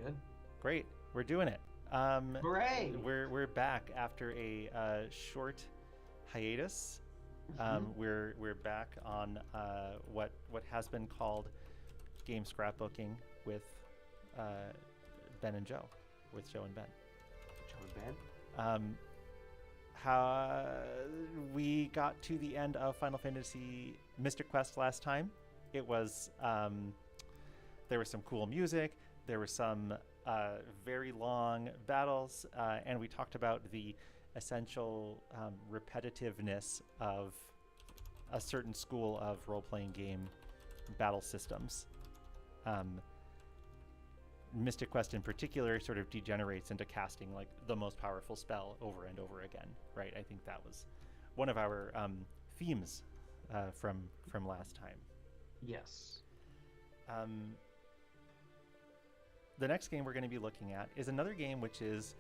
Good. Great. We're doing it. Hooray! We're back after a short hiatus. We're back on what has been called game scrapbooking with Ben and Joe, with Joe and Ben. Joe and Ben. How we got to the end of Final Fantasy Mystic Quest last time. It was there was some cool music. There were some very long battles, and we talked about the essential repetitiveness of a certain school of role-playing game battle systems. Mystic Quest in particular sort of degenerates into casting like the most powerful spell over and over again, right? I think that was one of our themes from last time. Yes. The next game we're going to be looking at is another game which is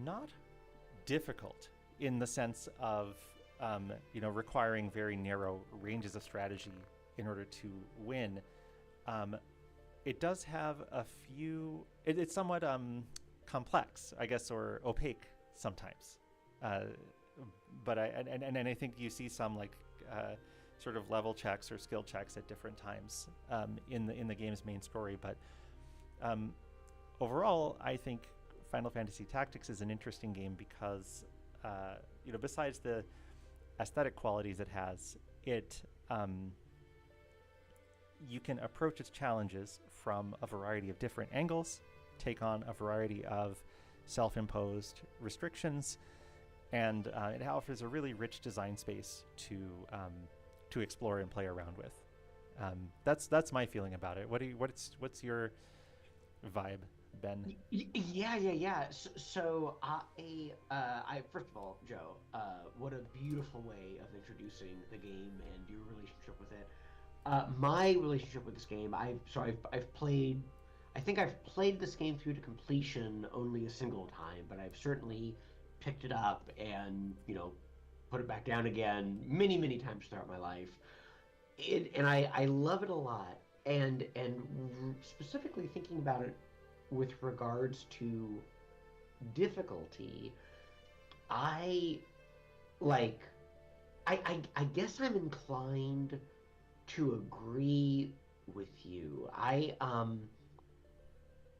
not difficult in the sense of requiring very narrow ranges of strategy in order to win. It does have a few. It's somewhat complex, I guess, or opaque sometimes. But I think you see some like sort of level checks or skill checks at different times in the game's main story. But overall, I think Final Fantasy Tactics is an interesting game because besides the aesthetic qualities it has, you can approach its challenges from a variety of different angles, take on a variety of self-imposed restrictions, and it offers a really rich design space to explore and play around with. That's my feeling about it. What's your vibe, Ben? Yeah. So I first of all, Joe, what a beautiful way of introducing the game and your relationship with it. My relationship with this game, I've played. I think I've played this game through to completion only a single time, but I've certainly picked it up and put it back down again many times throughout my life. I love it a lot, and specifically thinking about it with regards to difficulty, I like. I guess I'm inclined to agree with you.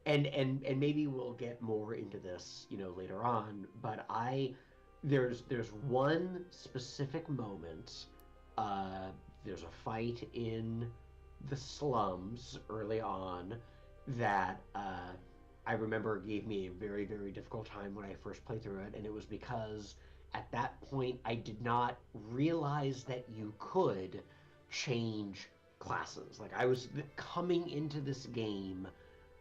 And maybe we'll get more into this, later on, but there's one specific moment. There's a fight in the slums early on that I remember gave me a very, very difficult time when I first played through it, and it was because at that point I did not realize that you could change classes. Like, I was coming into this game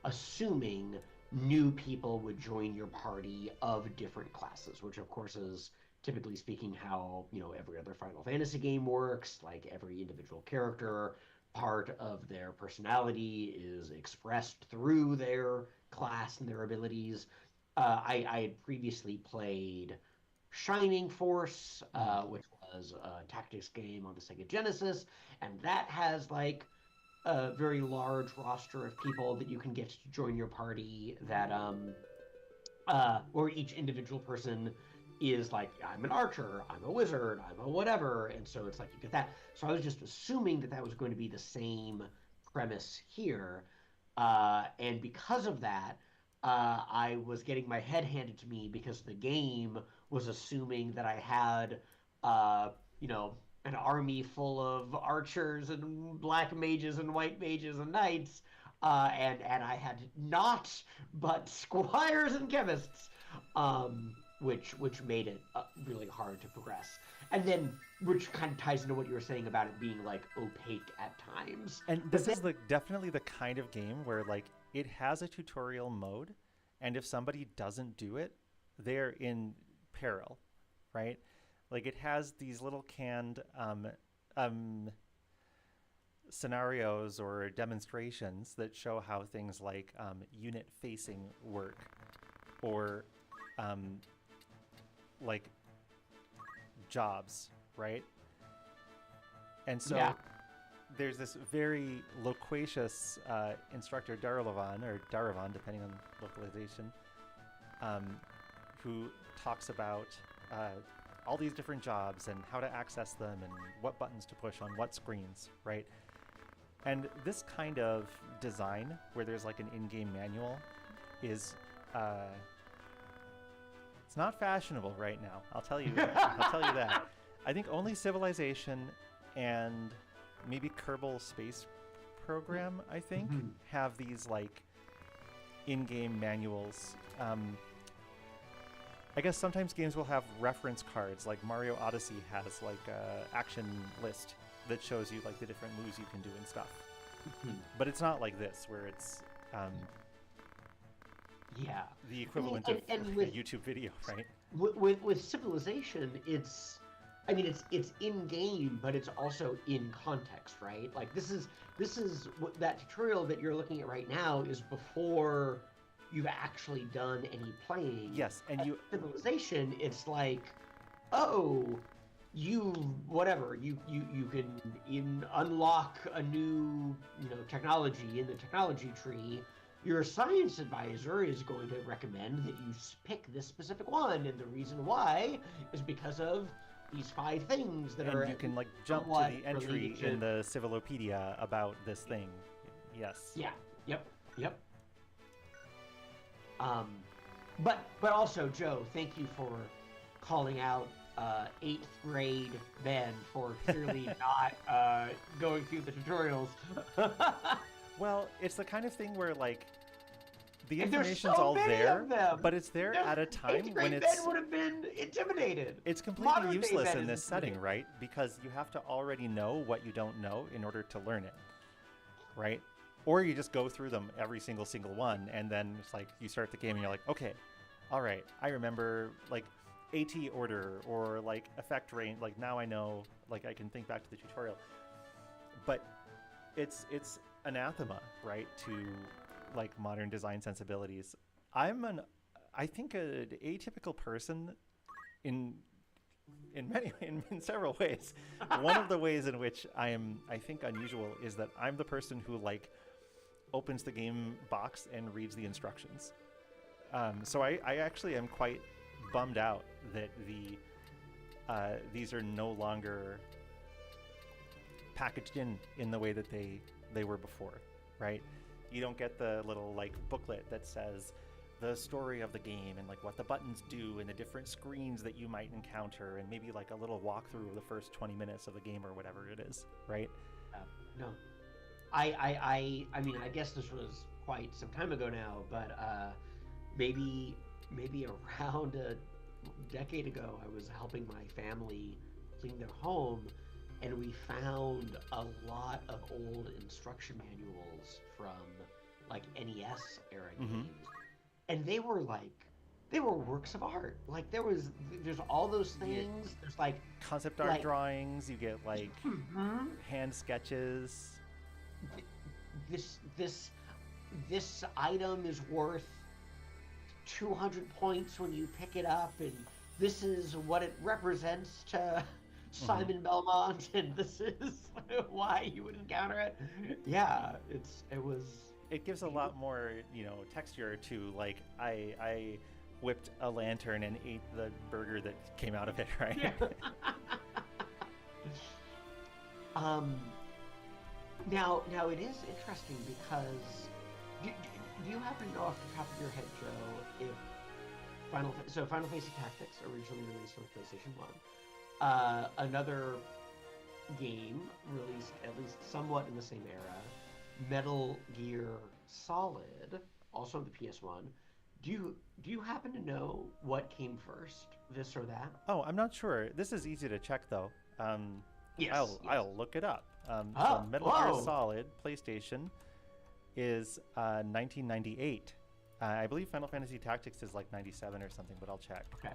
assuming new people would join your party of different classes, which of course is typically speaking how every other Final Fantasy game works. Like, every individual character, part of their personality is expressed through their class and their abilities. I had previously played Shining Force, which was a tactics game on the Sega Genesis, and that has like a very large roster of people that you can get to join your party. That or each individual person is like, I'm an archer, I'm a wizard, I'm a whatever, and so it's like you get that. So I was just assuming that was going to be the same premise here, and because of that, I was getting my head handed to me because the game was assuming that I had, an army full of archers and black mages and white mages and knights, and I had not, but squires and chemists, which made it really hard to progress. And then, which kind of ties into what you were saying about it being like opaque at times. And this is definitely the kind of game where like it has a tutorial mode, and if somebody doesn't do it, they're in peril, right? Like, it has these little canned scenarios or demonstrations that show how things like unit facing work, or like jobs, right? And so there's this very loquacious instructor, Darulavan, or Daravan, depending on localization, um, who talks about all these different jobs and how to access them and what buttons to push on what screens, right? And this kind of design, where there's like an in-game manual, is it's not fashionable right now. I'll tell you. I'll tell you that. I think only Civilization and maybe Kerbal Space Program, I think, have these like in-game manuals. I guess sometimes games will have reference cards, like Mario Odyssey has like a action list that shows you like the different moves you can do and stuff. But it's not like this, where it's yeah, the equivalent and of with, a YouTube video, right? With Civilization, it's in game, but it's also in context, right? Like this is what that tutorial that you're looking at right now is before you've actually done any playing. Yes, and you Civilization, it's like, oh, you can unlock a new technology in the technology tree. Your science advisor is going to recommend that you pick this specific one, and the reason why is because of these 5 things that are. And you can like jump to the entry in the Civilopedia about this thing. Yes. Yeah. Yep. But also, Joe, thank you for calling out 8th grade Ben for clearly not going through the tutorials. Well, it's the kind of thing where like the and information's so all there, but it's there at a time when Ben would have been intimidated. It's completely useless in this setting, right? Because you have to already know what you don't know in order to learn it, right? Or you just go through them every single one, and then it's like you start the game and you're like, okay, all right, I remember like AT order or like effect range. Like now I know, like I can think back to the tutorial. But it's anathema, right, to like modern design sensibilities. I think an atypical person in several ways. One of the ways in which I think unusual is that I'm the person who like opens the game box and reads the instructions. So I actually am quite bummed out that these are no longer packaged in the way that they were before, right? You don't get the little like booklet that says the story of the game and like what the buttons do and the different screens that you might encounter and maybe like a little walkthrough of the first 20 minutes of the game or whatever it is, right? No. I mean, I guess this was quite some time ago now, but maybe around a decade ago, I was helping my family clean their home, and we found a lot of old instruction manuals from like NES era games, and they were works of art. Like there's all those things. Yeah. There's like concept art drawings. You get like hand sketches. This item is worth 200 points when you pick it up, and this is what it represents to Simon Belmont, and this is why you would encounter it. Yeah, it gives a lot more, texture to like I whipped a lantern and ate the burger that came out of it, right? Yeah. Now it is interesting because do you happen to know off the top of your head, Joe, if Final Fantasy Tactics originally released on PlayStation 1, another game released at least somewhat in the same era, Metal Gear Solid, also on the PS1. Do you happen to know what came first, this or that? Oh, I'm not sure. This is easy to check though. Yes. I'll look it up. So Metal Gear Solid PlayStation is 1998. I believe Final Fantasy Tactics is like 97 or something, but I'll check. Okay.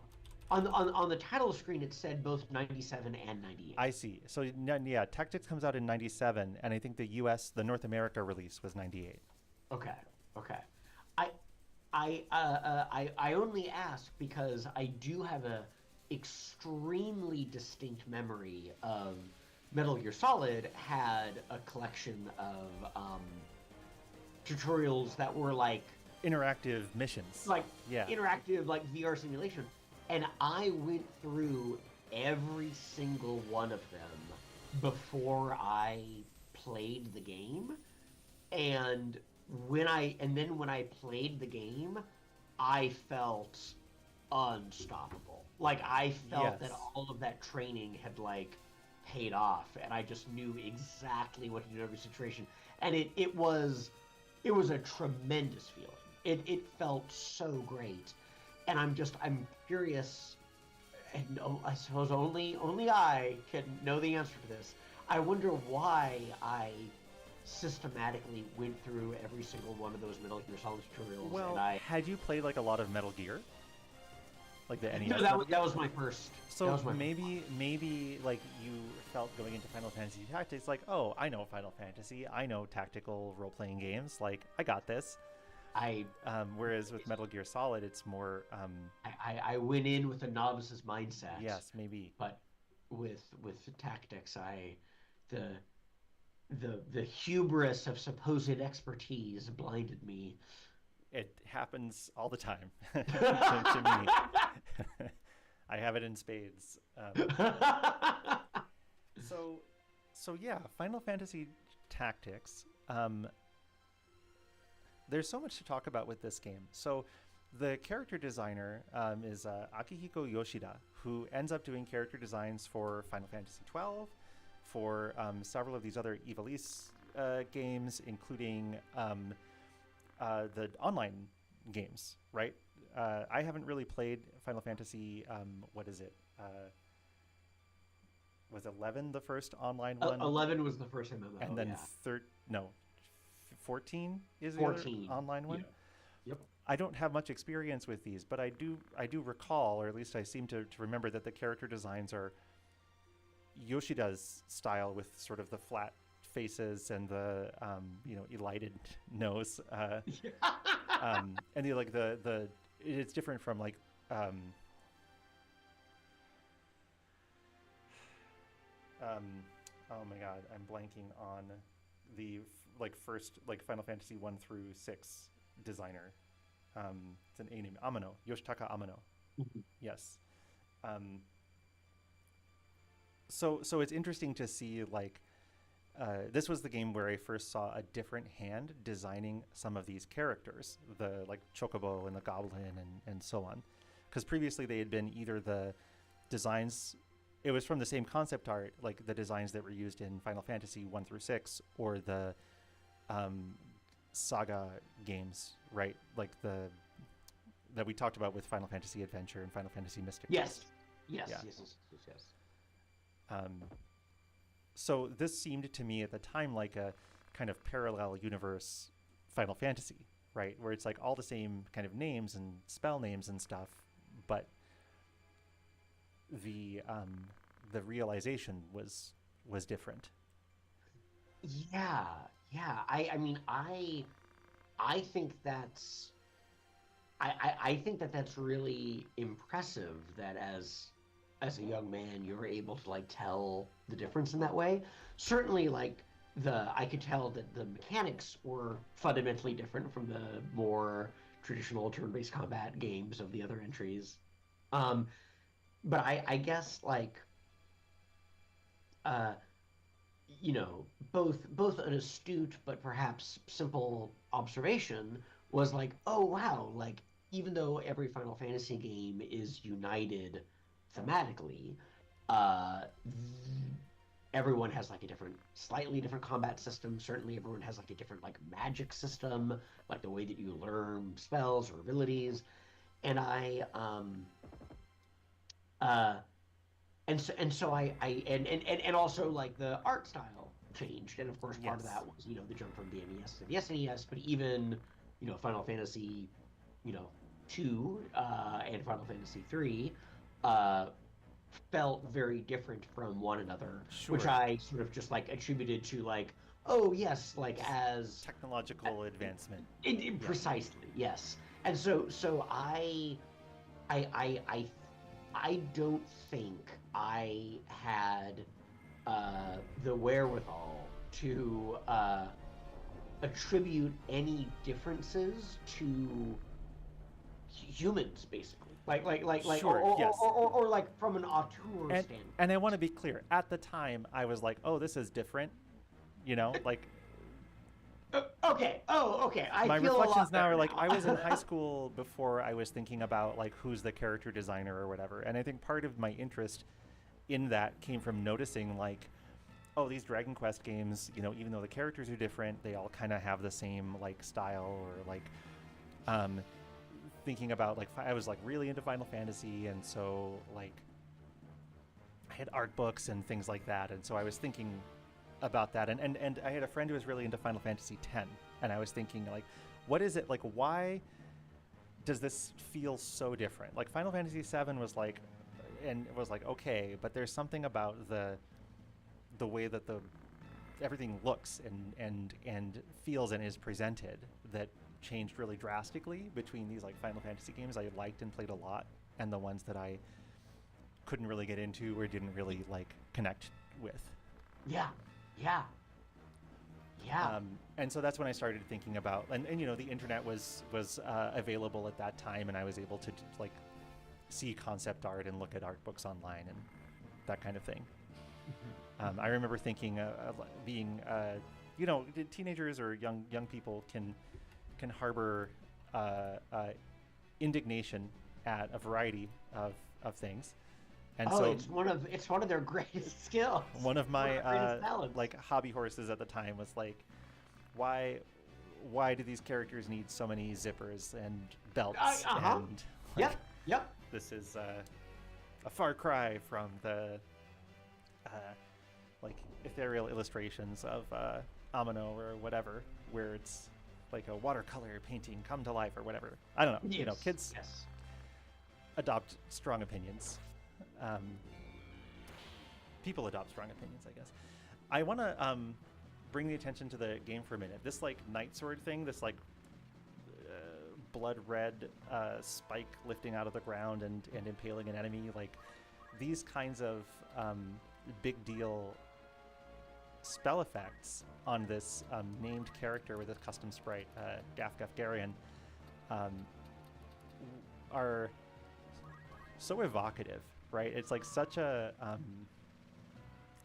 On the title screen, it said both 97 and 98. I see. So yeah, Tactics comes out in 97, and I think the North America release was 98. Okay. I only ask because I do have a extremely distinct memory of Metal Gear Solid had a collection of tutorials that were Interactive missions. like Yeah. interactive, like VR simulation, and I went through every single one of them before I played the game. And when I played the game, I felt unstoppable. Like I felt that Yes. all of that training had paid off, and I just knew exactly what to do in every situation. And it was a tremendous feeling. It felt so great, and I'm curious, and no, I suppose only I can know the answer to this. I wonder why I systematically went through every single one of those Metal Gear Solid tutorials, Well, and I had you played like a lot of Metal Gear, like the NES no, Metal Gear? that was my first. That So was my maybe like you felt going into Final Fantasy Tactics like, oh, I know Final Fantasy, I know tactical role playing games, like I got this. I Whereas with Metal Gear Solid, it's more I went in with a novice's mindset, yes, maybe but with tactics, the the hubris of supposed expertise blinded me. it happens all the time to me. I have it in spades. So so yeah, Final Fantasy Tactics. There's so much to talk about with this game. So the character designer is Akihiko Yoshida, who ends up doing character designs for Final Fantasy 12, for several of these other Ivalice games, including the online games, right? I haven't really played Final Fantasy, what is it? Was 11 the first online one? 11 was the first MMO, And then yeah. no, 14 is the other 14 online one. Yeah. Yep. I don't have much experience with these, but I do recall, or at least I seem to remember that the character designs are Yoshida's style with sort of the flat faces and the elided nose, and the it's different from oh my god, I'm blanking on the first Final Fantasy 1 through 6 designer. It's an A name, Amano, Yoshitaka Amano. Yes. So it's interesting to see this was the game where I first saw a different hand designing some of these characters, the Chocobo and the Goblin and so on, because previously they had been either the designs. It was from the same concept art, like the designs that were used in Final Fantasy 1 through 6, or the Saga games, right? Like that we talked about with Final Fantasy Adventure and Final Fantasy Mystic Yes. Quest. Yes. Yeah. Yes. So this seemed to me at the time like a kind of parallel universe Final Fantasy, right? Where it's like all the same kind of names and spell names and stuff, but the realization was different. Yeah. I mean, I think that's I think that's really impressive that as a young man you were able to tell the difference in that way. Certainly I could tell that the mechanics were fundamentally different from the more traditional turn-based combat games of the other entries. But I guess uh both an astute but perhaps simple observation was oh wow, even though every Final Fantasy game is united thematically, uh, everyone has a slightly different combat system. Certainly, everyone has a different magic system, the way that you learn spells or abilities, and uh, so and also the art style changed, and of course part of Yes. that was the jump from the NES to the SNES, but even Final Fantasy 2 and Final Fantasy 3 uh, felt very different from one another, which Sure. I sort of just attributed to oh yes, as Technological advancement. Yeah. precisely, yes. And so I don't think I had the wherewithal to attribute any differences to humans, basically. Sure, yes. Or like from an auteur And standpoint. I want to be clear. At the time, I was like, "Oh, this is different." Like Okay. Oh, okay. I my feel a reflections lot now are better like I was in high now. school before I was thinking about like who's the character designer or whatever. And I think part of my interest in that came from noticing like, oh, these Dragon Quest games, even though the characters are different, they all kind of have the same like style or like um thinking about like I was like really into Final Fantasy, and so like I had art books and things like that, and so I was thinking about that, and I had a friend who was really into Final Fantasy X, and I was thinking like, what is it like? Why does this feel so different? Like Final Fantasy VII was like, and it was like okay, but there's something about the way that the everything looks and feels and is presented that changed really drastically between these like Final Fantasy games I liked and played a lot and the ones that I couldn't really get into or didn't really like connect with. Yeah. Yeah. Yeah. And so that's when I started thinking about, and the internet was available at that time, and I was able to like see concept art and look at art books online and that kind of thing. I remember thinking, being, teenagers or young people can harbor indignation at a variety of things, and Oh, so it's one of their greatest skills. one of One of my their greatest talents. like hobby horses at the time was like, why why do these characters need so many zippers and belts Uh-huh. and like Yep. Yep. this is a far cry from the uh, like ethereal illustrations of Amino or whatever, where it's like a watercolor painting come to life or whatever. I don't know. Yes. Kids Yes. adopt strong opinions. Um, People adopt strong opinions, I guess. I want to bring the attention to the game for a minute. This like night sword thing, this like blood red spike lifting out of the ground and impaling an enemy, like these kinds of big deal spell effects on this named character with a custom sprite, Gafgarian, are so evocative, right? It's like such a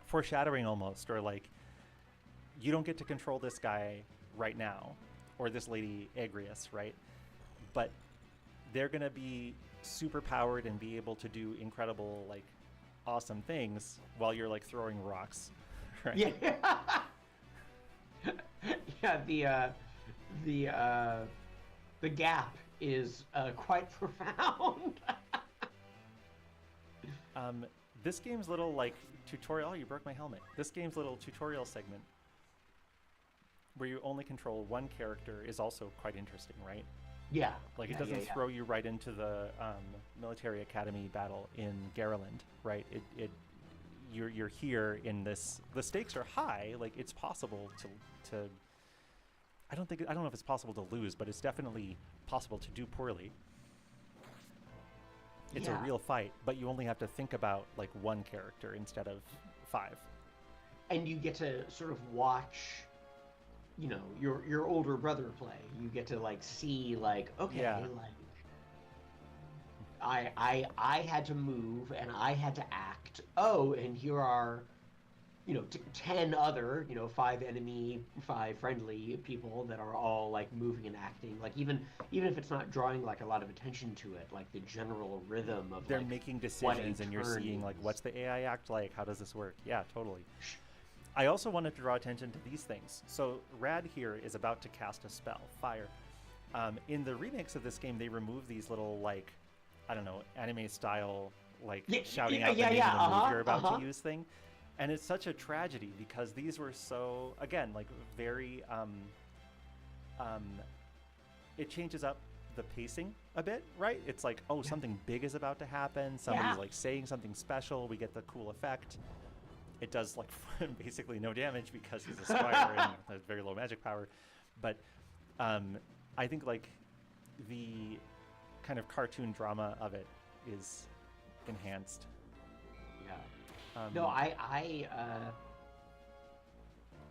foreshadowing almost, or like you don't get to control this guy right now, or this lady Agrias, right? But they're gonna be super powered and be able to do incredible, like, awesome things while you're like throwing rocks, right? Yeah. Yeah. The gap is quite profound. This game's little like tutorial. Oh, you broke my helmet. This game's little tutorial segment where you only control one character is also quite interesting, right? Yeah. Like it Yeah, doesn't yeah. throw you right into the military academy battle in Garland, right? You're here in this. The stakes are high. Like it's possible to. I don't know if it's possible to lose, but it's definitely possible to do poorly. It's a Yeah. real fight, but you only have to think about like one character instead of 5. And you get to sort of watch, your older brother play. You get to like see like, okay, Yeah. like I had to move and I had to act. Oh, and here are 10 other, 5 enemy, 5 friendly people that are all like moving and acting. Like even if it's not drawing like a lot of attention to it, like the general rhythm of They're like making what a decisions and you're turn seeing like is. what's the AI act like? How does this work? Yeah, totally. I also wanted to draw attention to these things. So Rad here is about to cast a spell, fire. In the remakes of this game, they remove these little like, I don't know, anime style like Yeah, shouting yeah, out the yeah, name yeah. of the move Uh-huh. you're about Uh-huh. to use thing. And it's such a tragedy because these were so, again, like very, it changes up the pacing a bit, right? It's like, oh, Yeah. something big is about to happen. Somebody's Yeah. like saying something special. We get the cool effect. It does like basically no damage because he's a squire and has very low magic power. But I think like the kind of cartoon drama of it is enhanced. Yeah. No, Um,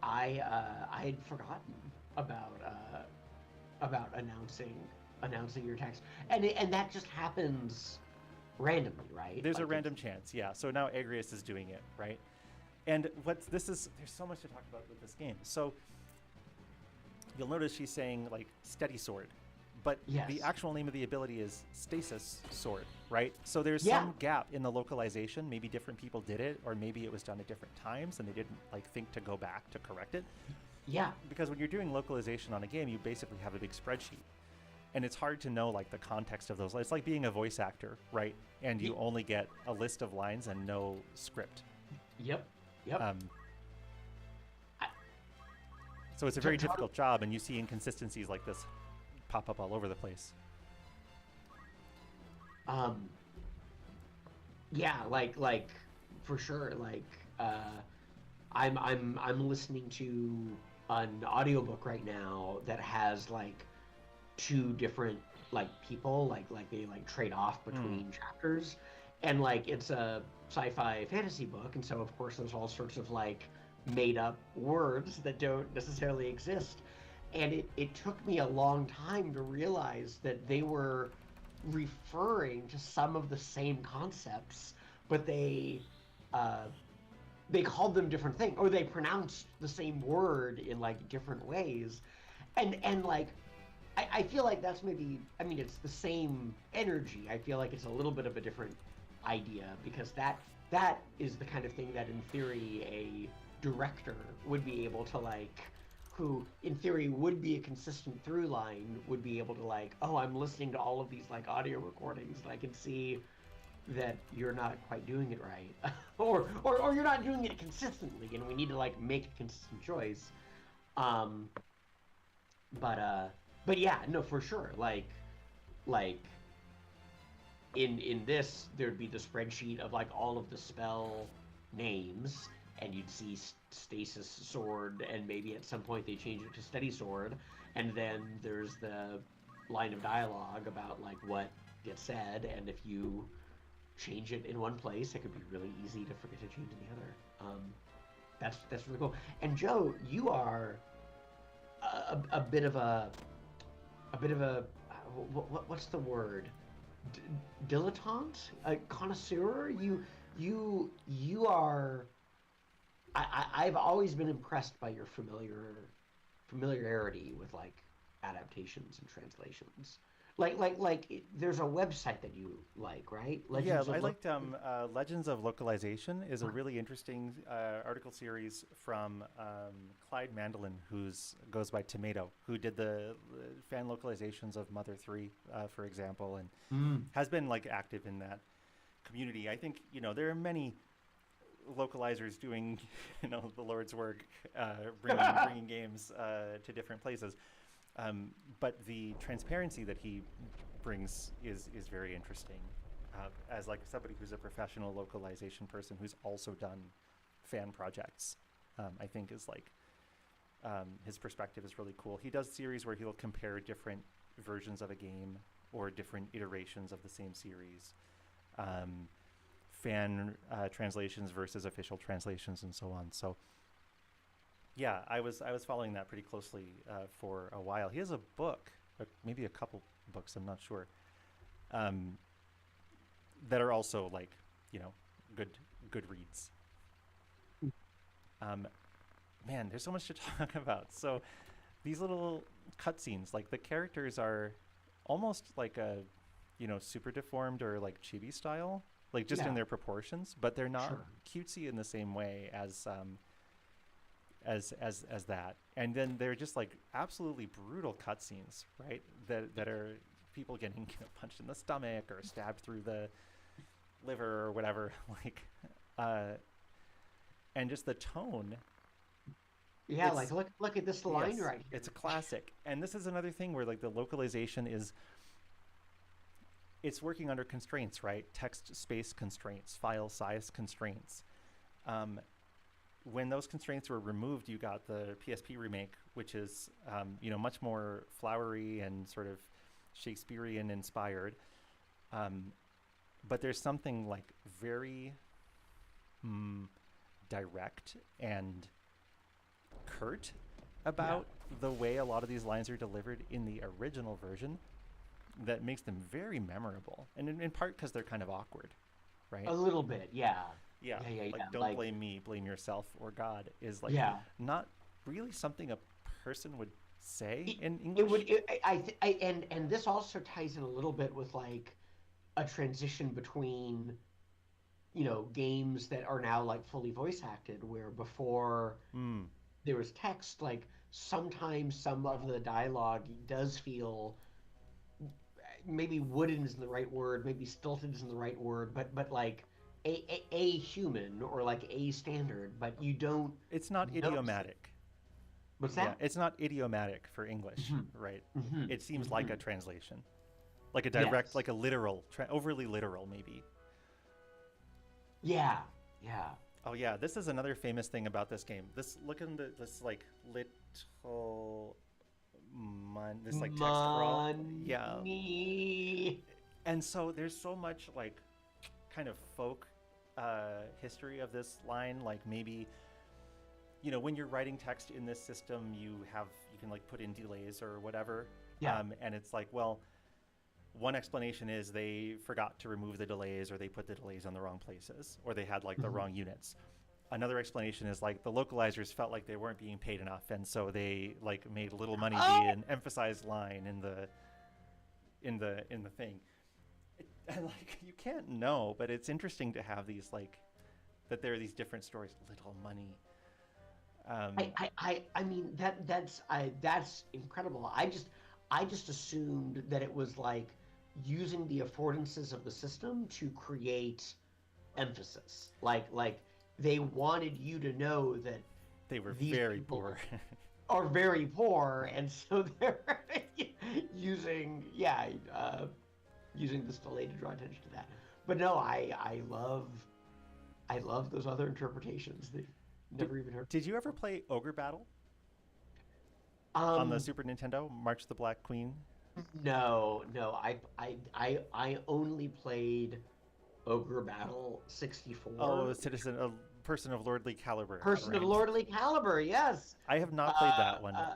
I had forgotten about about announcing your text, and that just happens randomly, right? there's a Like it's random chance, yeah. So now Agrius is doing it, right? And what's this is there's so much to talk about with this game. So you'll notice she's saying like steady sword, but the yes, actual name of the ability is stasis sword, right? So there's yeah, some gap in the localization. Maybe different people did it, or maybe it was done at different times and they didn't like think to go back to correct it. yeah, Because when you're doing localization on a game, you basically have a big spreadsheet. And it's hard to know like the context of those. It's like being a voice actor, right? And you y- only get a list of lines and no script. yep, yep. Um, I, so it's a very difficult job, and you see inconsistencies like this pop up all over the place. um, yeah, like for sure. Like I'm listening to an audiobook right now that has like two different like people like they like trade off Mm. between chapters, and like it's a sci-fi fantasy book, and so of course there's all sorts of like made up words that don't necessarily exist, and it took me a long time to realize that they were referring to some of the same concepts, but uh, they called them different things, or they pronounced the same word in like different ways, and like I feel like that's maybe, I mean, it's the same energy. I feel like it's a little bit of a different idea, because that is the kind of thing that in theory a director would be able to like, who in theory would be a consistent through line, would be able to like, oh, I'm listening to all of these like audio recordings and I can see that you're not quite doing it right, or you're not doing it consistently, and we need to like make a consistent choice. Um, but uh, but yeah, no, for sure. Like in this, there'd be the spreadsheet of like all of the spell names, and you'd see stasis sword, and maybe at some point they change it to steady sword, and then there's the line of dialogue about like what gets said, and if you change it in one place, it could be really easy to forget to change in the other. That's really cool. And Joe, you are a bit of a bit of a what's the word? D- dilettante, a connoisseur. You are. I've always been impressed by your familiarity with like adaptations and translations. There's a website that you like, right? Yeah, Legends I of Look. liked Legends of Localization is a really interesting article series from Clyde Mandelin, who's goes by Tomato, who did the fan localizations of Mother 3, for example, and Mm. has been like active in that community. I think there are many localizers doing the Lord's work, bringing games to different places. But the transparency that he brings is very interesting. As like somebody who's a professional localization person who's also done fan projects, I think is like his perspective is really cool. He does series where he'll compare different versions of a game or different iterations of the same series, um, fan translations versus official translations, and so on. So yeah, I was following that pretty closely for a while. He has a book, maybe a couple books, I'm not sure, um, that are also like you know good good reads. Um, Man, there's so much to talk about. So these little cutscenes, like the characters are almost like a super deformed or like chibi style, like just in Yeah, their proportions, but they're not sure. cutesy in the same way as that. And then they're just like absolutely brutal cutscenes, right? That are people getting punched in the stomach or stabbed through the liver or whatever. Like, uh, and just the tone. Yeah, like It's look at this line Yes, right it's a here. classic. And this is another thing where like the localization is it's working under constraints, right? Text space constraints, file size constraints. Um, when those constraints were removed, you got the PSP remake, which is much more flowery and sort of Shakespearean inspired. Um, but there's something like very mm, direct and curt Yeah, about the way a lot of these lines are delivered in the original version that makes them very memorable. And in part because they're kind of awkward, a right? little bit. Yeah, Yeah, yeah, yeah, like yeah. don't Like, blame me, blame yourself or God is like yeah. not really something a person would say It, in it would. English. And this also ties in a little bit with like a transition between games that are now like fully voice acted, where before Hmm. there was text. Like sometimes some of the dialogue does feel maybe wooden isn't the right word, maybe stilted isn't the right word, but like a human or like a standard, but you don't It's not notice it. idiomatic. What's Yeah, that? it's not idiomatic for English, Hmm. right? Hmm. It seems like a Hmm. translation, like a direct, Yes. like a literal, overly literal, maybe. Yeah. Yeah. Oh yeah, this is another famous thing about this game. Look in this like little this like text crawl. Yeah, Money. and so there's so much like kind of folk history of this line. Like maybe when you're writing text in this system, you can like put in delays or whatever, Yeah. and it's like, well, one explanation is they forgot to remove the delays or they put the delays on the wrong places or they had like the Mhm. wrong units. Another explanation is like the localizers felt like they weren't being paid enough and so they like made little money be Oh, an emphasized line in the thing. And like you can't know, but it's interesting to have these like that there are these different stories. Little money. Um, I mean that's incredible. I just assumed that it was like using the affordances of the system to create emphasis. Like they wanted you to know that they were these very poor. people are very poor, and so they're using using this delay to draw attention to that. But no, I love those other interpretations that did never even heard Did you ever before. play Ogre Battle on the Um, Super Nintendo? March the Black Queen. no, no, I only played Ogre Battle Oh, a 64. citizen, a person of lordly caliber, Person of right? lordly caliber, yes. I have not played Uh, that one. uh,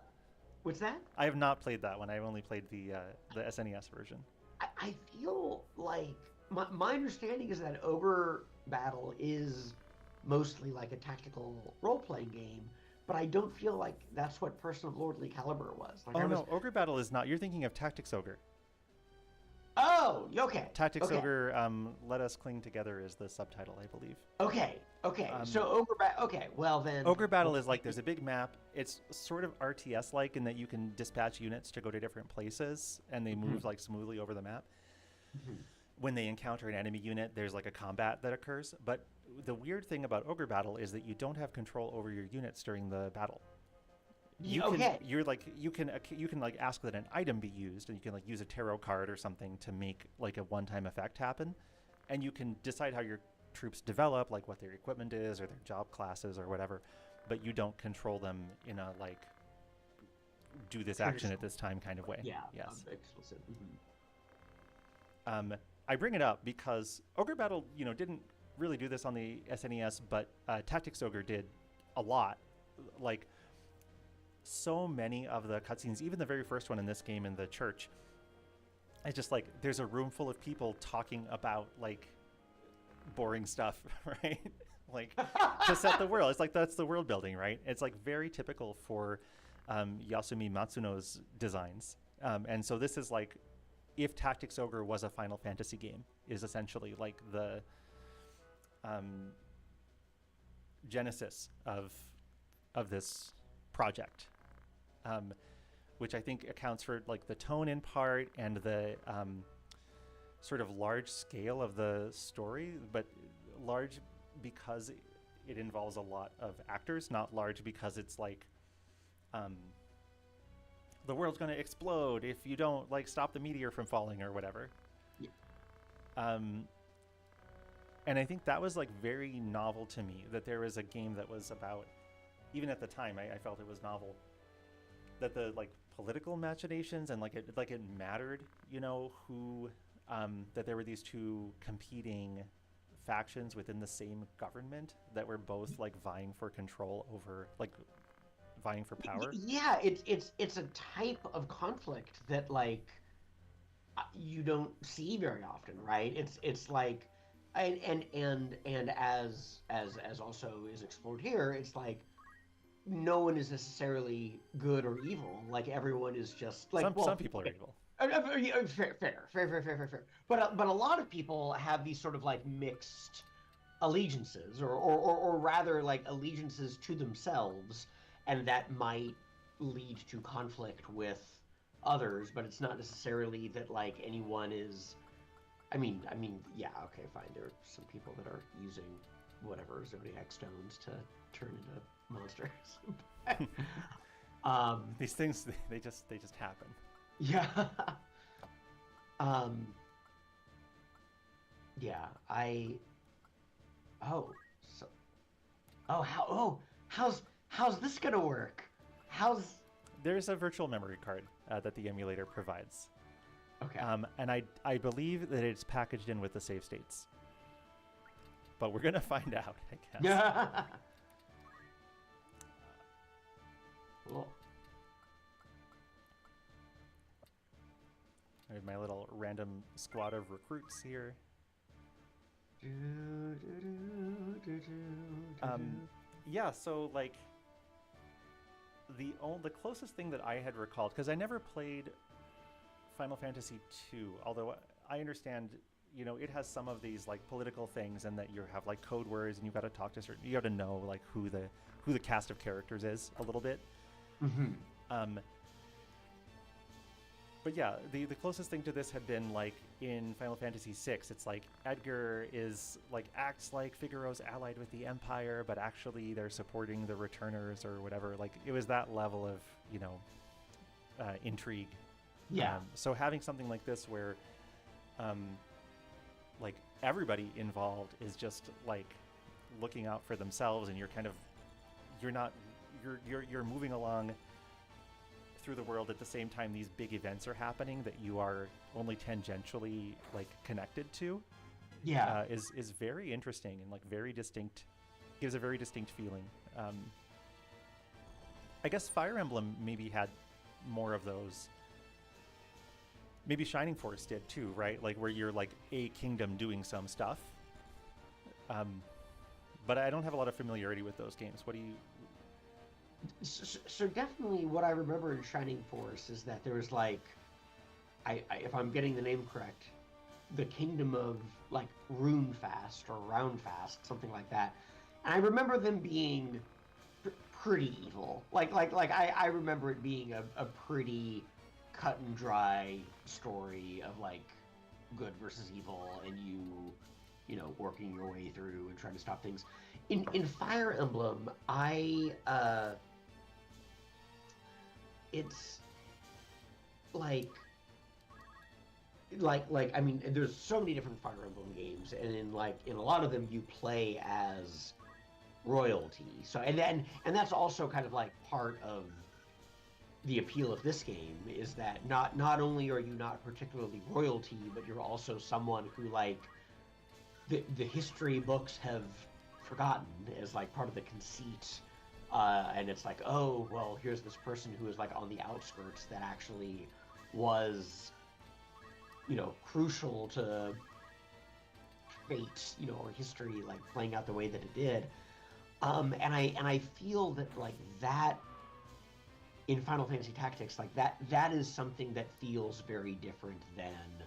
what's that? I have not played that one. I've only played the SNES version. I feel like my understanding is that Ogre Battle is mostly like a tactical role-playing game, but I don't feel like that's what Person of Lordly Caliber was. Like I Oh was, no, Ogre Battle is not. You're thinking of Tactics Ogre. oh, okay, Tactics okay, Ogre, Let Us Cling Together is the subtitle, I believe. okay, okay. So Um, Ogre Battle, okay, well then, Ogre Battle is like there's a big map. It's sort of RTS like in that you can dispatch units to go to different places and they mhm, move like smoothly over the map. mhm. When they encounter an enemy unit, there's like a combat that occurs. But the weird thing about Ogre Battle is that you don't have control over your units during the battle. Okay, You can like ask that an item be used, and you can like use a tarot card or something to make like a one-time effect happen, and you can decide how your troops develop, like what their equipment is or their job classes or whatever, but you don't control them in a like do this action at traditional, this time kind of way. yeah, Yes. explicit. Mhm. I bring it up because Ogre Battle, didn't really do this on the SNES, but Tactics Ogre did a lot. Like so many of the cutscenes, even the very first one in this game in the church, it's just like there's a room full of people talking about like boring stuff, right? Like to set the world. It's like that's the world building, right? It's like very typical for Yasumi Matsuno's designs. And so this is like if Tactics Ogre was a Final Fantasy game, is essentially like the um, genesis of this project, um, which I think accounts for like the tone in part and the sort of large scale of the story, but large because it involves a lot of actors, not large because it's like um, the world's going to explode if you don't like stop the meteor from falling or whatever. Yeah. Um, and I think that was like very novel to me that there was a game that was about, even at the time, I felt it was novel that the like political machinations and like it mattered, who that there were these two competing factions within the same government that were both like vying for control over, like vying for power. Yeah, it's a type of conflict that like you don't see very often, right? It's like, and as also is explored here, it's like no one is necessarily good or evil. Like everyone is just like, Some well, people are okay, evil. fair. But a lot of people have these sort of like mixed allegiances, or rather like allegiances to themselves, and that might lead to conflict with others. But it's not necessarily that like anyone is. Yeah, okay, fine. There are some people that are using whatever zodiac stones to turn into monsters. um, These things they just happen. yeah. um, yeah. Oh, so how's this gonna work? How's There's a virtual memory card that the emulator provides, okay? and I believe that it's packaged in with the save states. But we're gonna find out, I guess. Yeah. Cool. I have my little random squad of recruits here. Yeah, so like the closest thing that I had recalled, because I never played Final Fantasy II, although I understand, you know, it has some of these like political things, and that you have like code words, and you got to talk to certain, you got to know like who the cast of characters is a little bit. Mm-hmm. But yeah, the closest thing to this had been like in Final Fantasy VI. It's like Edgar is like acts like Figaro's allied with the Empire, but actually they're supporting the Returners or whatever. Like it was that level of, you know, intrigue. Yeah. So having something like this where, like everybody involved is just like looking out for themselves, and you're moving along through the world at the same time these big events are happening that you are only tangentially like connected to. Yeah. Is very interesting and like very distinct, gives a very distinct feeling. I guess Fire Emblem maybe had more of those. Maybe Shining Force did too, right? Like where you're like a kingdom doing some stuff. But I don't have a lot of familiarity with those games. What do you? So definitely, what I remember in Shining Force is that there was like, if I'm getting the name correct, the kingdom of like Runefast or Roundfast, something like that. And I remember them being pretty evil. I remember it being a pretty cut and dry story of like good versus evil, and you know, working your way through and trying to stop things. In Fire Emblem, it's like I mean, there's so many different Fire Emblem games, and in a lot of them you play as royalty. So and that's also kind of like part of the appeal of this game, is that not only are you not particularly royalty, but you're also someone who like the history books have forgotten as like part of the conceit. And it's like, oh, well, here's this person who is like on the outskirts that actually was, you know, crucial to fate, you know, or history, like playing out the way that it did. And I feel that like that in Final Fantasy Tactics, like that is something that feels very different than.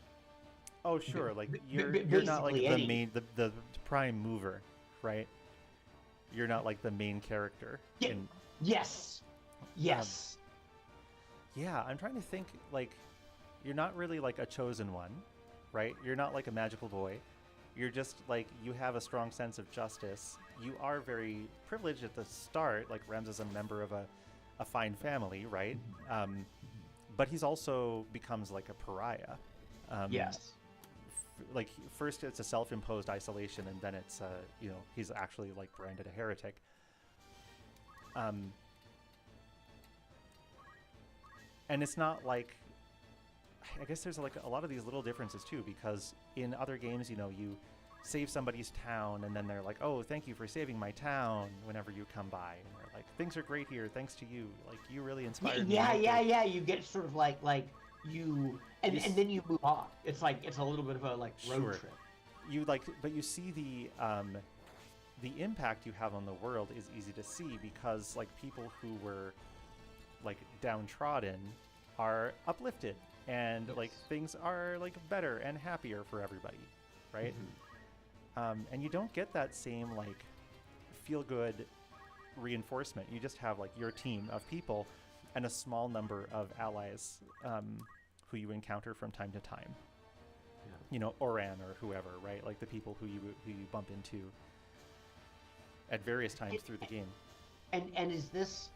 Oh sure, like you're not like basically the main the prime mover, right? You're not like the main character. Yeah. Yes. Yeah, I'm trying to think, like, you're not really like a chosen one, right? You're not like a magical boy. You're just like, you have a strong sense of justice. You are very privileged at the start, like Rems is a member of a fine family, right? But he's also becomes like a pariah. Yes. Like first it's a self-imposed isolation, and then it's you know, he's actually like branded a heretic. And it's not like, I guess there's like a lot of these little differences too, because in other games, you know, you save somebody's town, and then they're like, oh, thank you for saving my town whenever you come by, and they're like, things are great here thanks to you, like you really inspired me. Yeah. You get sort of like you and then you move on. It's like it's a little bit of a like road trip. You but you see the impact you have on the world is easy to see, because like people who were like downtrodden are uplifted, and like things are like better and happier for everybody, right? And you don't get that same like feel good reinforcement. You just have like your team of people and a small number of allies who you encounter from time to time. You know, Oran or whoever, right? Like the people who you bump into at various times through the game. And is this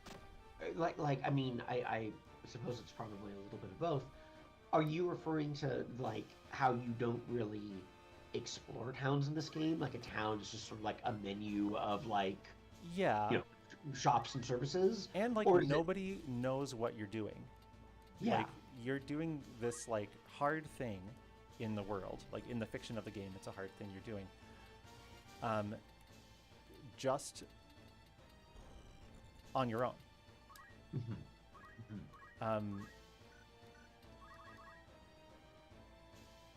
like I mean I suppose it's probably a little bit of both. Are you referring to like how you don't really explore towns in this game? Like a town is just sort of like a menu of like shops and services, and like nobody knows what you're doing. Like you're doing this like hard thing in the world, like in the fiction of the game, it's a hard thing you're doing. Just on your own.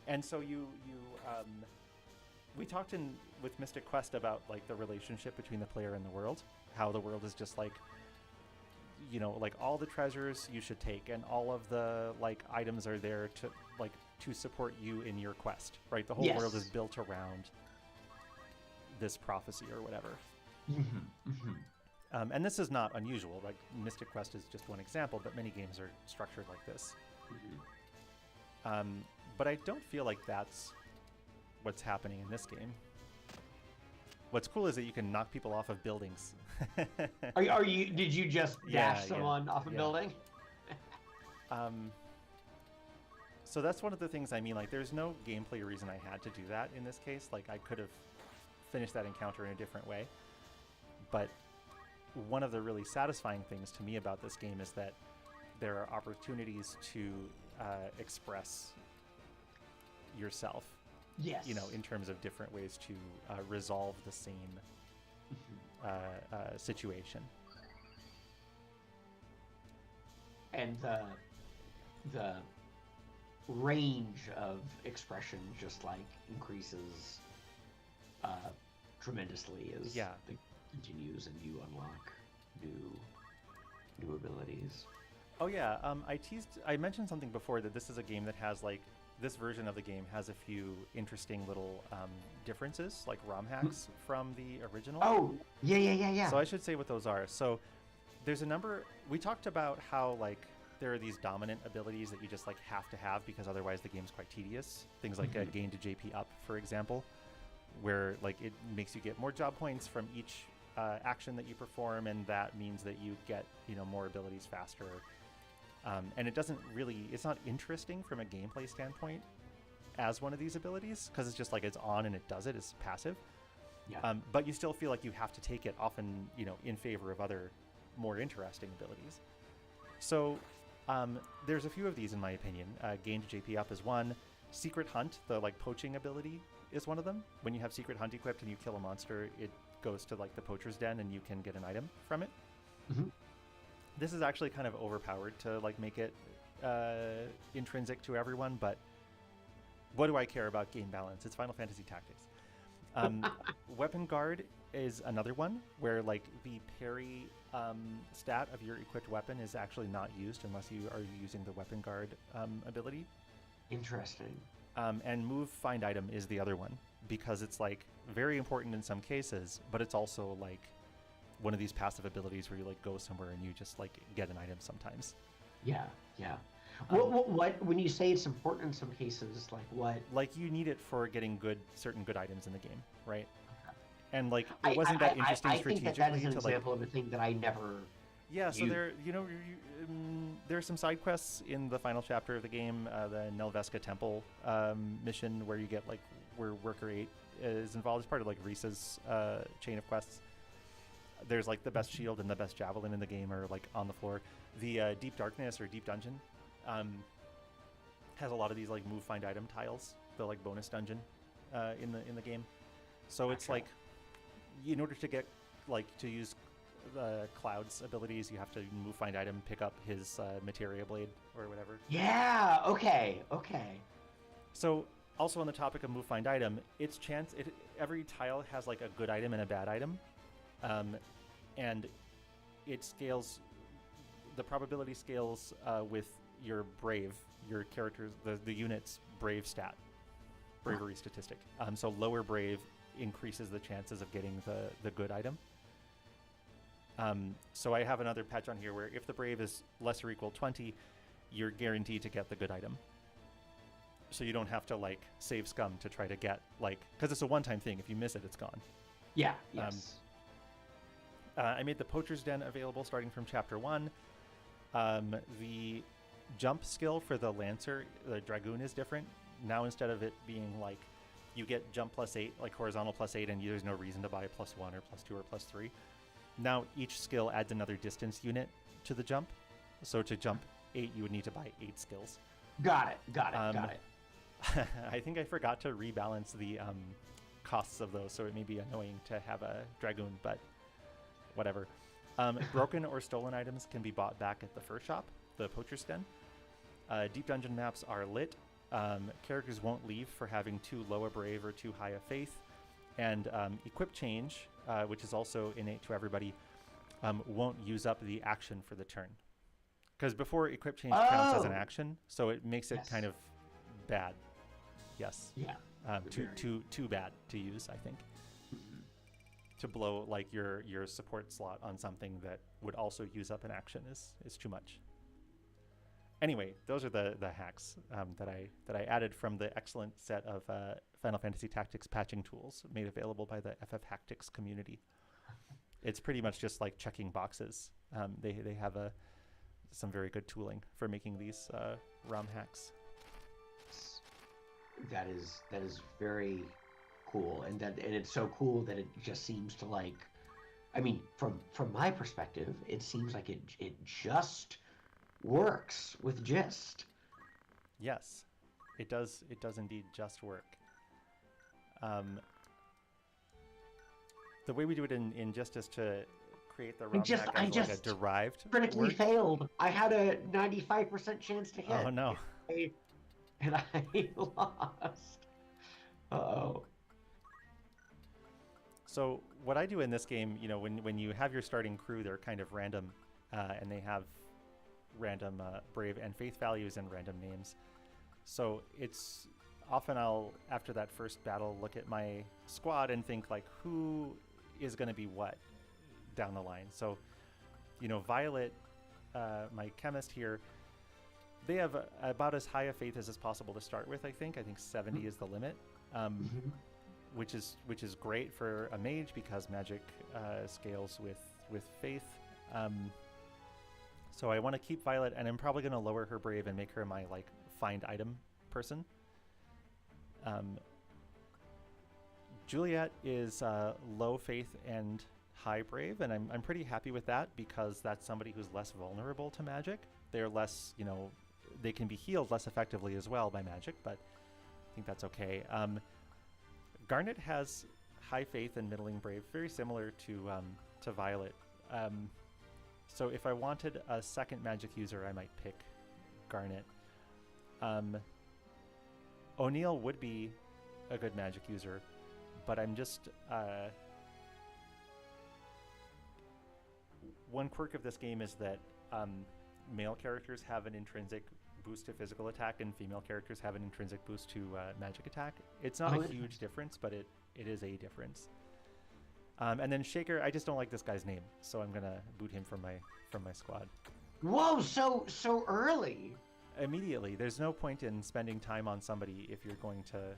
And so we talked with Mystic Quest about like the relationship between the player and the world, how the world is just like, you know, like all the treasures you should take and all of the like items are there to support you in your quest, right? The whole world is built around this prophecy or whatever. And this is not unusual. Like Mystic Quest is just one example, but many games are structured like this. But I don't feel like that's what's happening in this game. What's cool is that you can knock people off of buildings. Are you? Did you just dash someone off a building? So that's one of the things I mean. Like, there's no gameplay reason I had to do that in this case. Like, I could have finished that encounter in a different way. But one of the really satisfying things to me about this game is that there are opportunities to express yourself. Yes. You know, in terms of different ways to resolve the same situation. And the range of expression just like increases tremendously as it continues and you unlock new abilities. Oh yeah, I mentioned something before that this is a game that has like, this version of the game has a few interesting little differences, like ROM hacks from the original. Oh, yeah. So I should say what those are. So there's a number, we talked about how like there are these dominant abilities that you just like have to have because otherwise the game's quite tedious. Things like gain to JP up, for example, where like it makes you get more job points from each action that you perform, and that means that you get, you know, more abilities faster. And it doesn't really, it's not interesting from a gameplay standpoint as one of these abilities, because it's just like it's on and it does it, it's passive. But you still feel like you have to take it, often, you know, in favor of other more interesting abilities. So there's a few of these in my opinion. Gain to JP up is one. Secret Hunt, the like poaching ability, is one of them. When you have Secret Hunt equipped and you kill a monster, it goes to like the poacher's den and you can get an item from it. This is actually kind of overpowered to like make it intrinsic to everyone, but what do I care about game balance? It's Final Fantasy Tactics. Weapon Guard is another one where like the parry stat of your equipped weapon is actually not used unless you are using the Weapon Guard ability. Interesting. And Move Find Item is the other one, because it's like very important in some cases, but it's also like one of these passive abilities where you like go somewhere and you just like get an item sometimes. Yeah. What when you say it's important in some cases, like what? Like you need it for getting certain good items in the game, right? Okay. And like it wasn't that interesting strategically. I think that is an example of a thing that I never. Yeah, so there, you know, there are some side quests in the final chapter of the game, the Nelveska Temple mission, where you get like where Worker 8 is involved as part of like Risa's chain of quests. There's like the best shield and the best javelin in the game are like on the floor. The Deep Darkness or Deep Dungeon has a lot of these like move find item tiles. The like bonus dungeon in the game. So it's Gotcha. like, in order to get to use Cloud's abilities, you have to move, find item, pick up his materia blade or whatever. Yeah. Okay. Okay. So also on the topic of move, find item, every tile has like a good item and a bad item, um, and it scales. The probability scales with your brave, your character's the unit's brave stat, Huh. bravery statistic. So lower brave increases the chances of getting the good item. So I have another patch on here where if the brave is less or equal 20, you're guaranteed to get the good item. So you don't have to like save scum to try to get because it's a one-time thing. If you miss it, it's gone. Yeah. Yes. I made the Poacher's Den available starting from Chapter 1. The jump skill for the Lancer, the Dragoon, is different. Now instead of it being like you get jump +8, like horizontal +8, and there's no reason to buy +1 or +2 or +3. Now each skill adds another distance unit to the jump. So to jump 8, you would need to buy 8 skills. Got it. Got it. I think I forgot to rebalance the costs of those, so it may be annoying to have a Dragoon, but whatever. Broken or stolen items can be bought back at the first shop, the Poacher's Den. Deep dungeon maps are lit. Characters won't leave for having too low a brave or too high a faith. And equip change, which is also innate to everybody, won't use up the action for the turn. Because before, equip change counts as an action, so it makes it kind of bad. Yes. Yeah. Too bad to use, I think. To blow like your support slot on something that would also use up an action is too much. Anyway, those are the hacks that I added from the excellent set of Final Fantasy Tactics patching tools made available by the FF Hactics community. It's pretty much just like checking boxes. They have some very good tooling for making these ROM hacks. That is very cool, and it's so cool that it just seems to like, I mean, from my perspective, it seems like it just works with Gist. Yes, it does indeed just work. The way we do it in Gist is to create the ROM hack as like a derived critically word. failed. I had a 95% chance to hit. Oh no. And I lost. Uh-oh. So what I do in this game, when you have your starting crew, they're kind of random, and they have random brave and faith values and random names. So it's often I'll, after that first battle, look at my squad and think like, who is going to be what down the line. So, Violet, my chemist here, they have about as high a faith as is possible to start with. I think 70 is the limit. Which is great for a mage because magic scales with faith. So I want to keep Violet, and I'm probably going to lower her brave and make her my find item person. Juliet is low faith and high brave, and I'm pretty happy with that because that's somebody who's less vulnerable to magic. They're less, they can be healed less effectively as well by magic, but I think that's okay. Garnet has high faith and middling brave, very similar to Violet. So if I wanted a second magic user, I might pick Garnet. O'Neill would be a good magic user, but I'm just... one quirk of this game is that male characters have an intrinsic boost to physical attack and female characters have an intrinsic boost to magic attack. It's not a huge difference, but it is a difference. And then Shaker, I just don't like this guy's name, so I'm gonna boot him from my squad. Whoa, so early. Immediately. There's no point in spending time on somebody if you're going to,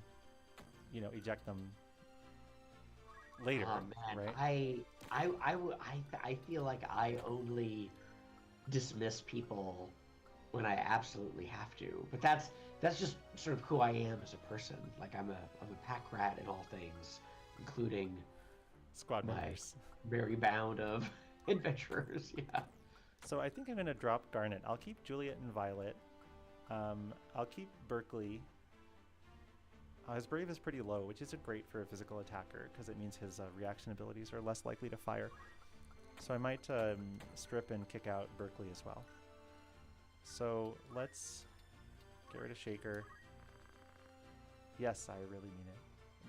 eject them later, man, right? I feel like I only dismiss people when I absolutely have to. But that's just sort of who I am as a person. Like I'm a pack rat in all things, including squad members. Merry bound of adventurers. Yeah. So I think I'm gonna drop Garnet. I'll keep Juliet and Violet. I'll keep Berkeley. His brave is pretty low, which isn't great for a physical attacker because it means his reaction abilities are less likely to fire. So I might strip and kick out Berkeley as well. So let's get rid of Shaker. Yes, I really mean it.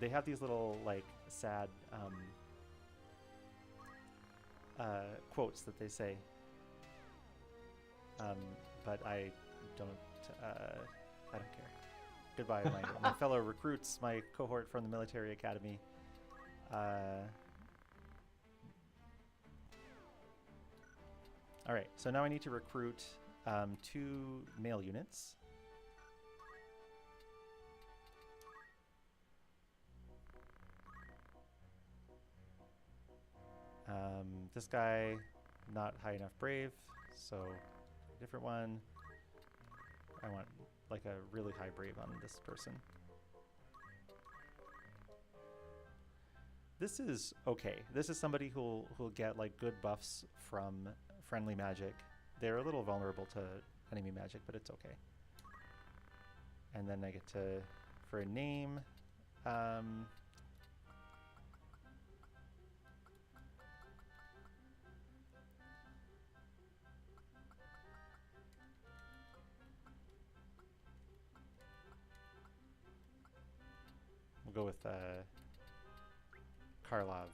They have these little, like, sad quotes that they say. But I don't care. Goodbye, my fellow recruits, my cohort from the military academy. All right, so now I need to recruit 2 male units. This guy, not high enough brave, so different one. I want like a really high brave on this person. This is okay. This is somebody who'll get like good buffs from friendly magic. They're a little vulnerable to enemy magic, but it's okay. And then I get to, for a name, we'll go with Karlov.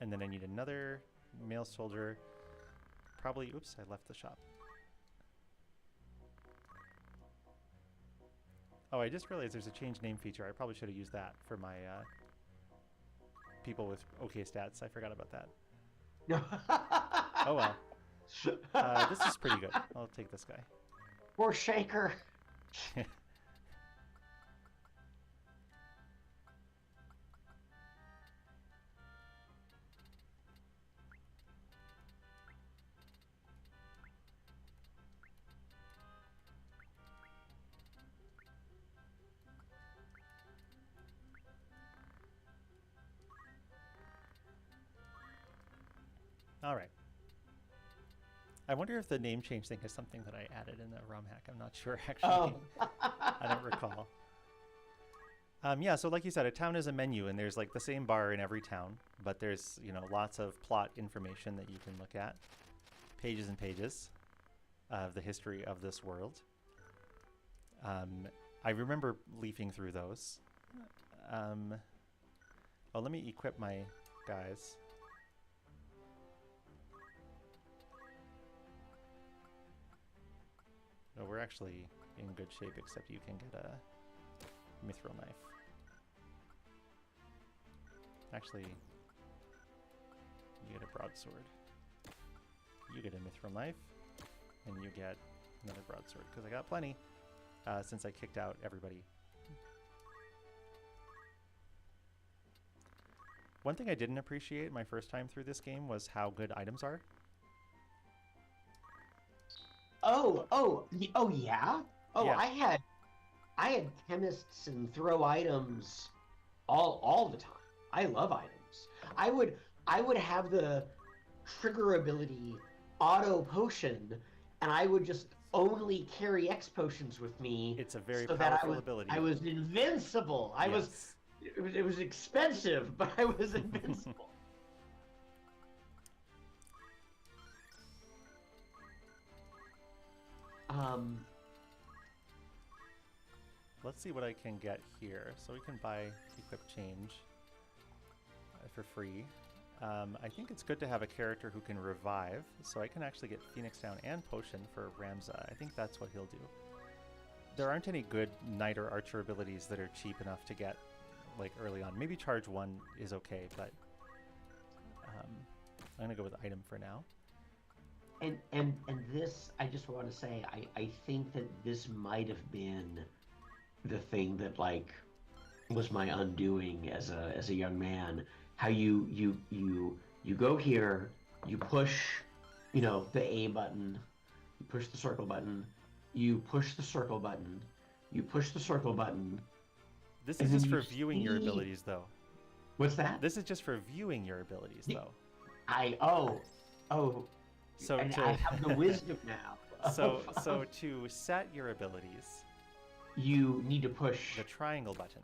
And then I need another male soldier. Probably, oops, I left the shop. Oh, I just realized there's a change name feature. I probably should have used that for my people with okay stats. I forgot about that. Oh well. This is pretty good. I'll take this guy. Poor Shaker. All right. I wonder if the name change thing is something that I added in the ROM hack. I'm not sure, actually. Oh. I don't recall. Yeah, so like you said, a town is a menu, and there's like the same bar in every town, but there's, you know, lots of plot information that you can look at. Pages and pages of the history of this world. I remember leafing through those. Oh, let me equip my guys. Oh, we're actually in good shape, except you can get a mithril knife. Actually, you get a broadsword. You get a mithril knife, and you get another broadsword, because I got plenty since I kicked out everybody. One thing I didn't appreciate my first time through this game was how good items are. Oh, yeah. Oh, Yeah. I had chemists and throw items all the time. I love items. I would have the trigger ability auto potion, and I would just only carry X potions with me. It's a very so powerful that ability. I was invincible. Yes. It was expensive, but I was invincible. Let's see what I can get here. So we can buy equip change for free. I think it's good to have a character who can revive, so I can actually get Phoenix Down and Potion for Ramza. I think that's what he'll do. There aren't any good Knight or Archer abilities that are cheap enough to get like early on. Maybe Charge 1 is okay, but I'm going to go with item for now. And this, I just want to say, I think that this might have been the thing that like was my undoing as a young man. How you go here, you push, you know, the A button, you push the circle button, you push the circle button, you push the circle button. This is just for viewing your abilities, though. What's that? This is just for viewing your abilities, though. Oh, So and I to have the wisdom now. so to set your abilities, You need to push. the triangle button,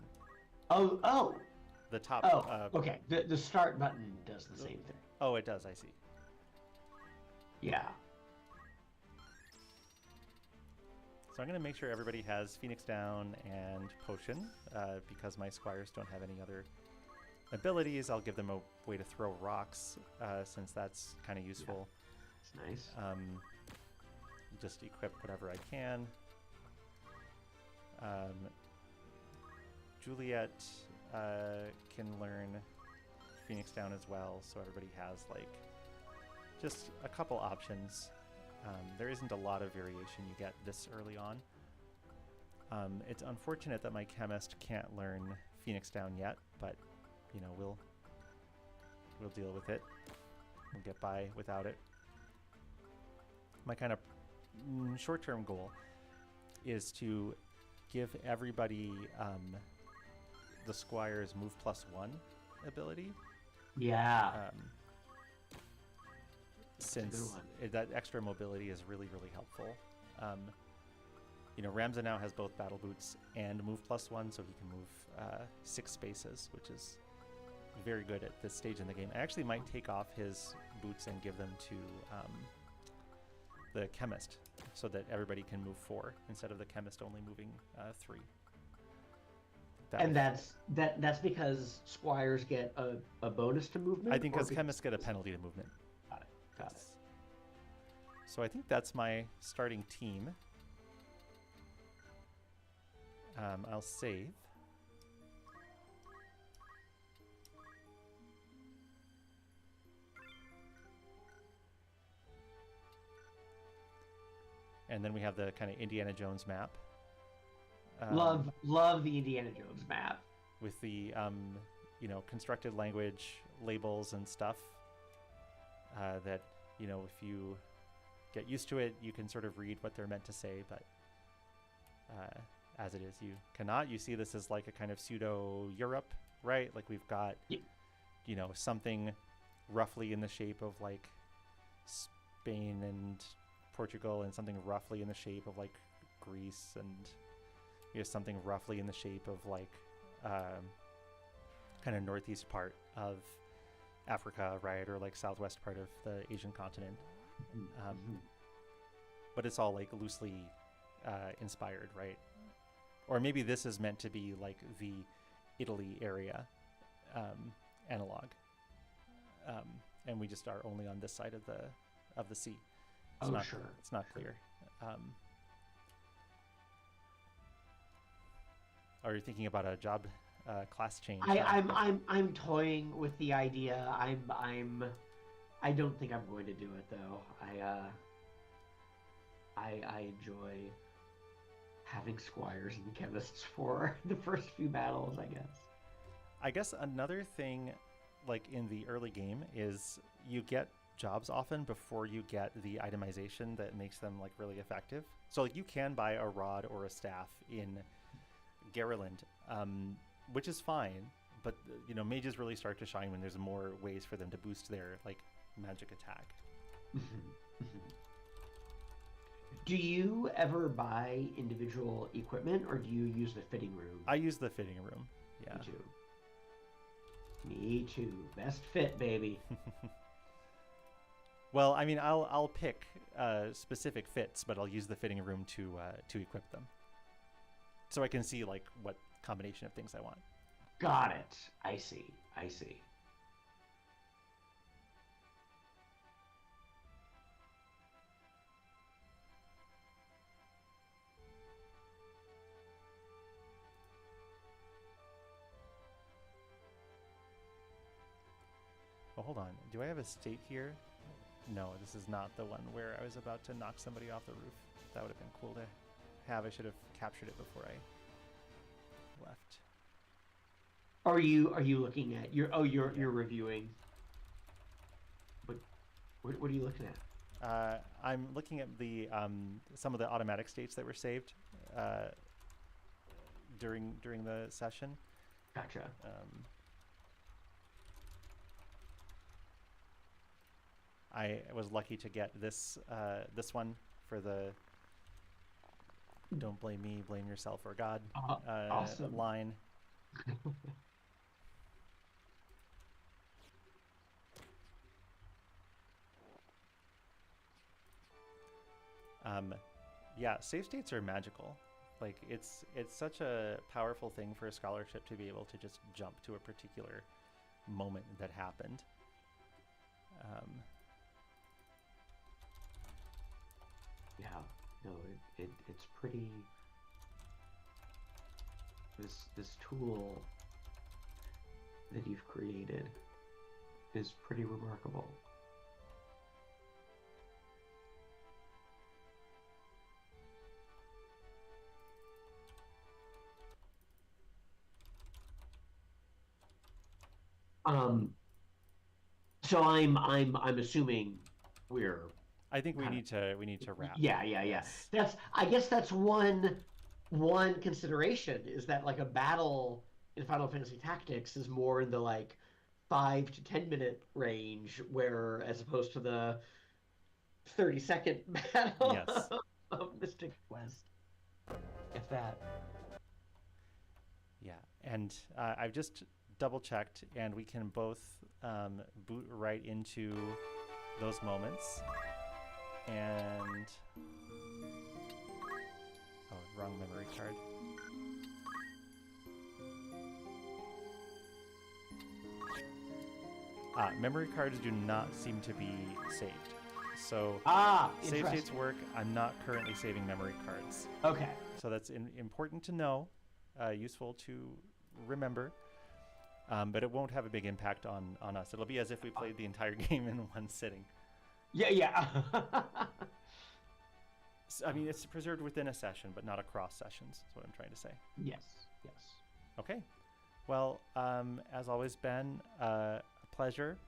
Oh, the top. okay. The start button does the same thing. Oh, it does. I see. Yeah. So I'm going to make sure everybody has Phoenix Down and Potion, because my squires don't have any other abilities. I'll give them a way to throw rocks, since that's kind of useful. Yeah. It's nice. Just equip whatever I can. Juliet can learn Phoenix Down as well, so everybody has like just a couple options. There isn't a lot of variation you get this early on. It's unfortunate that my chemist can't learn Phoenix Down yet, but you know, we'll deal with it. We'll get by without it. My kind of short-term goal is to give everybody the Squire's Move +1 ability. Yeah. Since that extra mobility is really, really helpful. You know, Ramza now has both Battle Boots and Move +1, so he can move 6 spaces, which is very good at this stage in the game. I actually might take off his boots and give them to the Chemist, so that everybody can move 4 instead of the Chemist only moving 3. And that's because Squires get a bonus to movement? I think because Chemists get a penalty to movement. Got it. So I think that's my starting team. I'll save. And then we have the kind of Indiana Jones map. Love the Indiana Jones map. With the, you know, constructed language labels and stuff that, you know, if you get used to it, you can sort of read what they're meant to say, but as it is, you cannot. You see this as like a kind of pseudo-Europe, right? Like we've got, you know, something roughly in the shape of like Spain and Portugal, and something roughly in the shape of like Greece, and you know, something roughly in the shape of like kind of northeast part of Africa, right, or like southwest part of the Asian continent. But it's all like loosely inspired, right? Or maybe this is meant to be like the Italy area analog, and we just are only on this side of the sea. It's sure. It's not clear. Are you thinking about a job class change? I'm toying with the idea. I don't think I'm going to do it though. I enjoy having Squires and Chemists for the first few battles, I guess. I guess another thing, like in the early game, is you get jobs often before you get the itemization that makes them like really effective. So like you can buy a rod or a staff in Garyland, which is fine, but you know, mages really start to shine when there's more ways for them to boost their like magic attack. Do you ever buy individual equipment, or do you use the fitting room? I use the fitting room. Yeah. Me too. Best fit, baby. Well, I mean, I'll pick specific fits, but I'll use the fitting room to equip them, so I can see like what combination of things I want. Got it. I see. Oh, hold on. Do I have a state here? No, this is not the one where I was about to knock somebody off the roof. That would have been cool to have. I should have captured it before I left. Are you looking at you're reviewing? What are you looking at? I'm looking at the some of the automatic states that were saved during the session. Gotcha. I was lucky to get this one for the "Don't blame me, blame yourself or God" Awesome. line. Um, yeah, save states are magical. Like it's such a powerful thing for a scholarship to be able to just jump to a particular moment that happened. Um, Yeah, no, it's pretty. This tool that you've created is pretty remarkable. Um, so I'm assuming we're I think kind of we need to wrap. yeah. Yes. That's I guess that's one consideration is that like a battle in Final Fantasy Tactics is more in the like 5 to 10 minute range, where as opposed to the 30-second battle Yes. of Mystic Quest, if that. Yeah. And I've just double checked, and we can both boot right into those moments. And oh, wrong memory card. Memory cards do not seem to be saved. So save states Interesting. work. I'm not currently saving memory cards. Okay. So that's important to know, useful to remember, but it won't have a big impact on us. It'll be as if we played the entire game in one sitting. Yeah. I mean, it's preserved within a session, but not across sessions, is what I'm trying to say. Yes. Okay. Well, as always, Ben, a pleasure.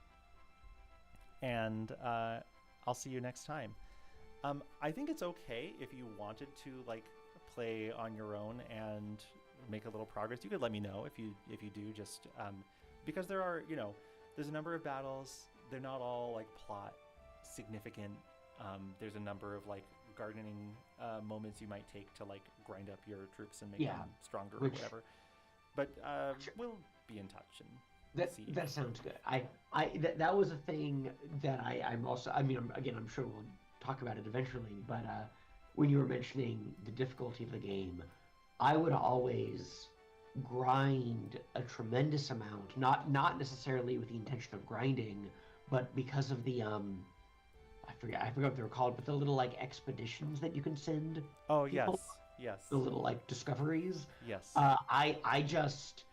And I'll see you next time. I think it's okay if you wanted to like play on your own and make a little progress. You could let me know if you do. Just because there are there's a number of battles. They're not all like plot significant. There's a number of like gardening moments you might take to like grind up your troops and make them stronger or whatever. But we'll be in touch and see. That sounds good. That was a thing that I'm also. I mean, I'm sure we'll talk about it eventually. But when you were mentioning the difficulty of the game, I would always grind a tremendous amount. Not necessarily with the intention of grinding, but because of the I forgot what they were called, but the little like expeditions that you can send. Oh People, yes. the little like discoveries. Yes. I just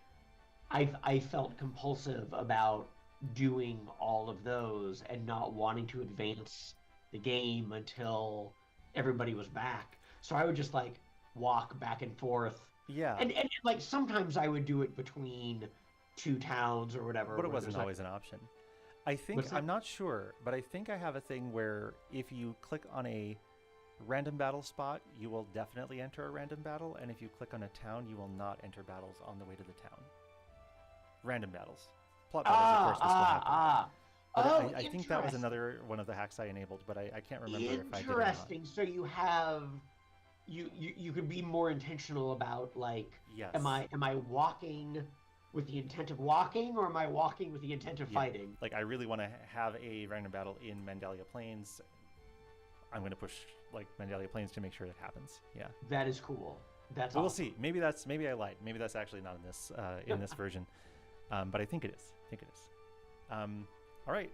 I felt compulsive about doing all of those and not wanting to advance the game until everybody was back. So I would just like walk back and forth. Yeah. And like sometimes I would do it between two towns or whatever. But it wasn't always an option. I think I'm not sure, but I think I have a thing where if you click on a random battle spot, you will definitely enter a random battle, and if you click on a town, you will not enter battles on the way to the town. Random battles. Plot battles, of course, will still happen. But I think that was another one of the hacks I enabled, but I can't remember if I did or not. Interesting. So you have you could be more intentional about like am I walking with the intent of walking, or am I walking with the intent of fighting? Like I really want to have a random battle in Mandalia Plains. I'm going to push like Mandalia Plains to make sure that happens. Yeah. That is cool. That's awesome. We'll see. Maybe I lied. Maybe that's actually not in this version. But I think it is. All right.